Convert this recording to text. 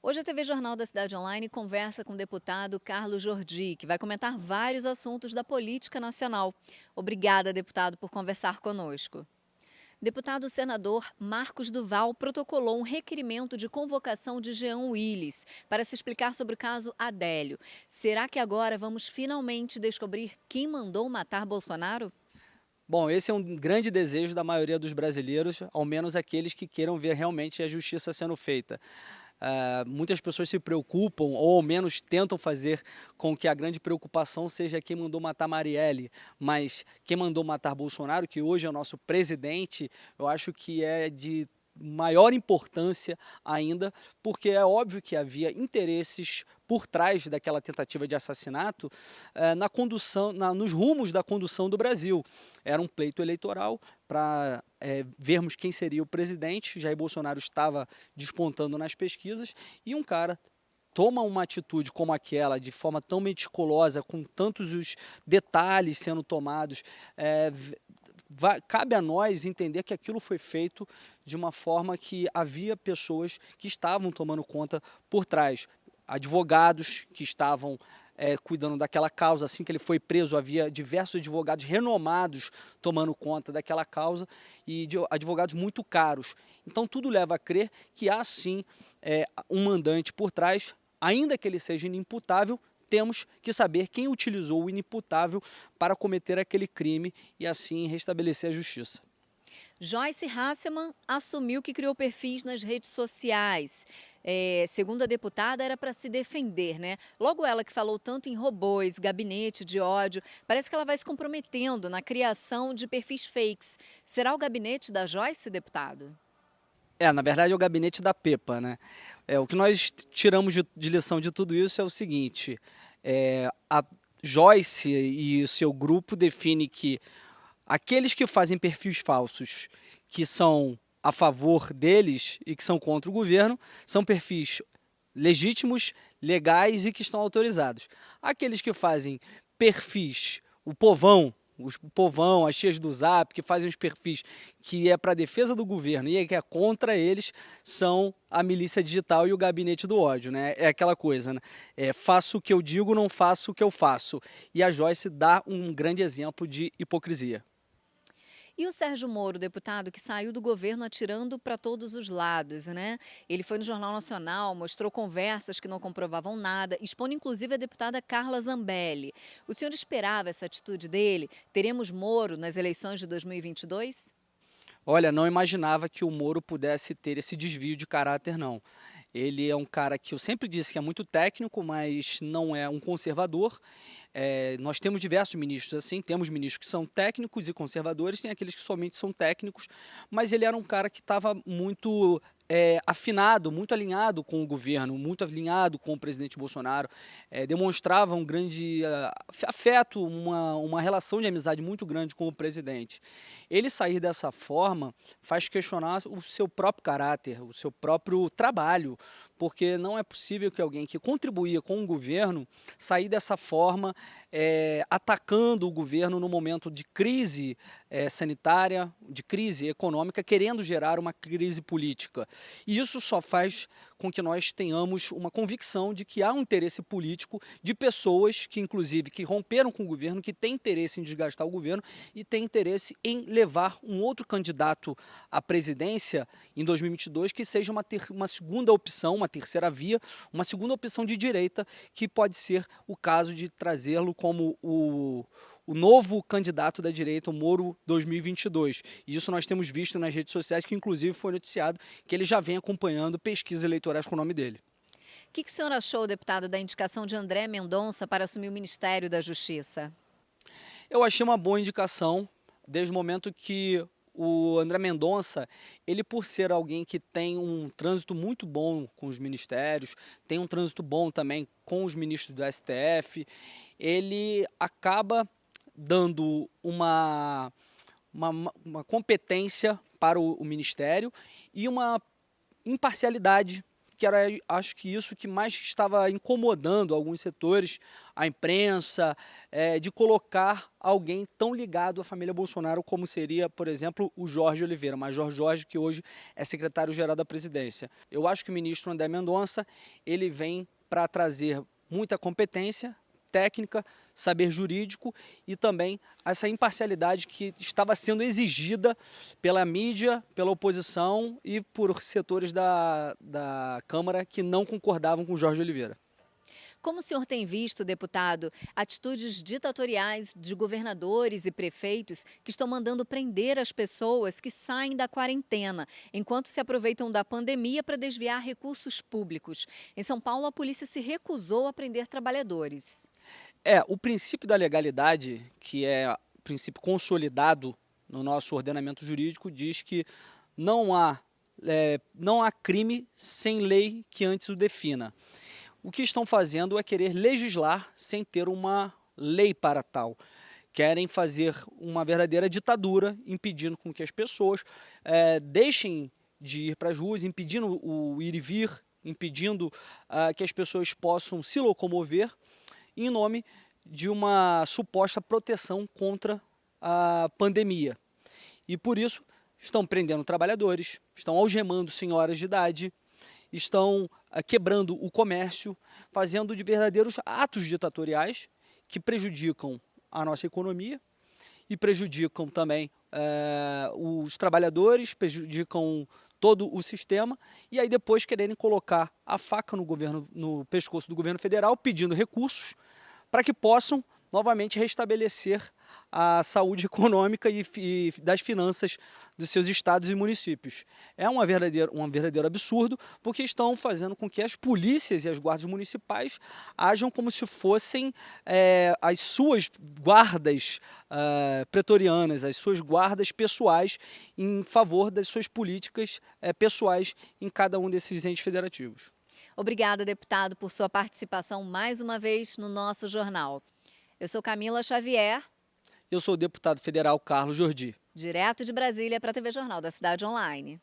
Hoje a TV Jornal da Cidade Online conversa com o deputado Carlos Jordi, que vai comentar vários assuntos da política nacional. Obrigada, deputado, por conversar conosco. Deputado senador Marcos Duval protocolou um requerimento de convocação de Jean Willis para se explicar sobre o caso Adélio. Será que agora vamos finalmente descobrir quem mandou matar Bolsonaro? Bom, esse é um grande desejo da maioria dos brasileiros, ao menos aqueles que queiram ver realmente a justiça sendo feita. Muitas pessoas se preocupam, ou ao menos tentam fazer com que a grande preocupação seja quem mandou matar Marielle, mas quem mandou matar Bolsonaro, que hoje é o nosso presidente, eu acho que é de maior importância ainda, porque é óbvio que havia interesses por trás daquela tentativa de assassinato na condução, nos rumos da condução do Brasil. Era um pleito eleitoral para vermos quem seria o presidente. Jair Bolsonaro estava despontando nas pesquisas e um cara toma uma atitude como aquela, de forma tão meticulosa, com tantos os detalhes sendo tomados, cabe a nós entender que aquilo foi feito de uma forma que havia pessoas que estavam tomando conta por trás, advogados que estavam cuidando daquela causa. Assim que ele foi preso, havia diversos advogados renomados tomando conta daquela causa e de advogados muito caros. Então tudo leva a crer que há sim um mandante por trás, ainda que ele seja inimputável. Temos que saber quem utilizou o inimputável para cometer aquele crime e assim restabelecer a justiça. Joyce Hasselmann assumiu que criou perfis nas redes sociais. Segundo a deputada, era para se defender, né? Logo ela que falou tanto em robôs, gabinete de ódio, parece que ela vai se comprometendo na criação de perfis fakes. Será o gabinete da Joyce, deputado? Na verdade é o gabinete da Pepa, né? O que nós tiramos de lição de tudo isso é o seguinte, a Joyce e o seu grupo define que aqueles que fazem perfis falsos, que são a favor deles e que são contra o governo, são perfis legítimos, legais e que estão autorizados. Aqueles que fazem perfis, o povão, as tias do Zap, que fazem os perfis que é para a defesa do governo e que é contra eles, são a milícia digital e o gabinete do ódio, né? É aquela coisa, né? Faço o que eu digo, não faço o que eu faço. E a Joyce dá um grande exemplo de hipocrisia. E o Sérgio Moro, deputado, que saiu do governo atirando para todos os lados, né? Ele foi no Jornal Nacional, mostrou conversas que não comprovavam nada, expondo inclusive a deputada Carla Zambelli. O senhor esperava essa atitude dele? Teremos Moro nas eleições de 2022? Olha, não imaginava que o Moro pudesse ter esse desvio de caráter, não. Ele é um cara que eu sempre disse que é muito técnico, mas não é um conservador. Nós temos diversos ministros assim, temos ministros que são técnicos e conservadores, tem aqueles que somente são técnicos, mas ele era um cara que estava muito afinado, muito alinhado com o governo, muito alinhado com o presidente Bolsonaro, demonstrava um grande afeto, uma relação de amizade muito grande com o presidente. Ele sair dessa forma faz questionar o seu próprio caráter, o seu próprio trabalho, porque não é possível que alguém que contribuía com o governo sair dessa forma, atacando o governo no momento de crise sanitária, de crise econômica, querendo gerar uma crise política. E isso só faz com que nós tenhamos uma convicção de que há um interesse político de pessoas que, inclusive, que romperam com o governo, que têm interesse em desgastar o governo e têm interesse em levar um outro candidato à presidência em 2022 que seja uma segunda opção, uma terceira via, uma segunda opção de direita, que pode ser o caso de trazê-lo como o novo candidato da direita, o Moro 2022. E isso nós temos visto nas redes sociais, que inclusive foi noticiado que ele já vem acompanhando pesquisas eleitorais com o nome dele. O que o senhor achou, deputado, da indicação de André Mendonça para assumir o Ministério da Justiça? Eu achei uma boa indicação, desde o momento que o André Mendonça, ele por ser alguém que tem um trânsito muito bom com os ministérios, tem um trânsito bom também com os ministros do STF, ele acaba dando uma competência para o ministério e uma imparcialidade que era, acho que isso que mais estava incomodando alguns setores, a imprensa, de colocar alguém tão ligado à família Bolsonaro como seria, por exemplo, o Jorge Oliveira, Major Jorge, que hoje é secretário-geral da presidência. Eu acho que o ministro André Mendonça, ele vem para trazer muita competência técnica, saber jurídico e também essa imparcialidade que estava sendo exigida pela mídia, pela oposição e por setores da Câmara que não concordavam com o Jorge Oliveira. Como o senhor tem visto, deputado, atitudes ditatoriais de governadores e prefeitos que estão mandando prender as pessoas que saem da quarentena, enquanto se aproveitam da pandemia para desviar recursos públicos? Em São Paulo, a polícia se recusou a prender trabalhadores. O princípio da legalidade, que é o princípio consolidado no nosso ordenamento jurídico, diz que não há crime sem lei que antes o defina. O que estão fazendo é querer legislar sem ter uma lei para tal. Querem fazer uma verdadeira ditadura, impedindo com que as pessoas deixem de ir para as ruas, impedindo o ir e vir, impedindo que as pessoas possam se locomover, em nome de uma suposta proteção contra a pandemia. E por isso estão prendendo trabalhadores, estão algemando senhoras de idade, estão quebrando o comércio, fazendo de verdadeiros atos ditatoriais que prejudicam a nossa economia e prejudicam também os trabalhadores, prejudicam todo o sistema, e aí depois quererem colocar a faca no pescoço do governo federal, pedindo recursos para que possam novamente restabelecer a saúde econômica e das finanças dos seus estados e municípios. É um verdadeiro absurdo, porque estão fazendo com que as polícias e as guardas municipais ajam como se fossem as suas guardas pretorianas, as suas guardas pessoais em favor das suas políticas pessoais em cada um desses entes federativos. Obrigada, deputado, por sua participação mais uma vez no nosso jornal. Eu sou Camila Xavier. Eu sou o deputado federal Carlos Jordi. Direto de Brasília para a TV Jornal da Cidade Online.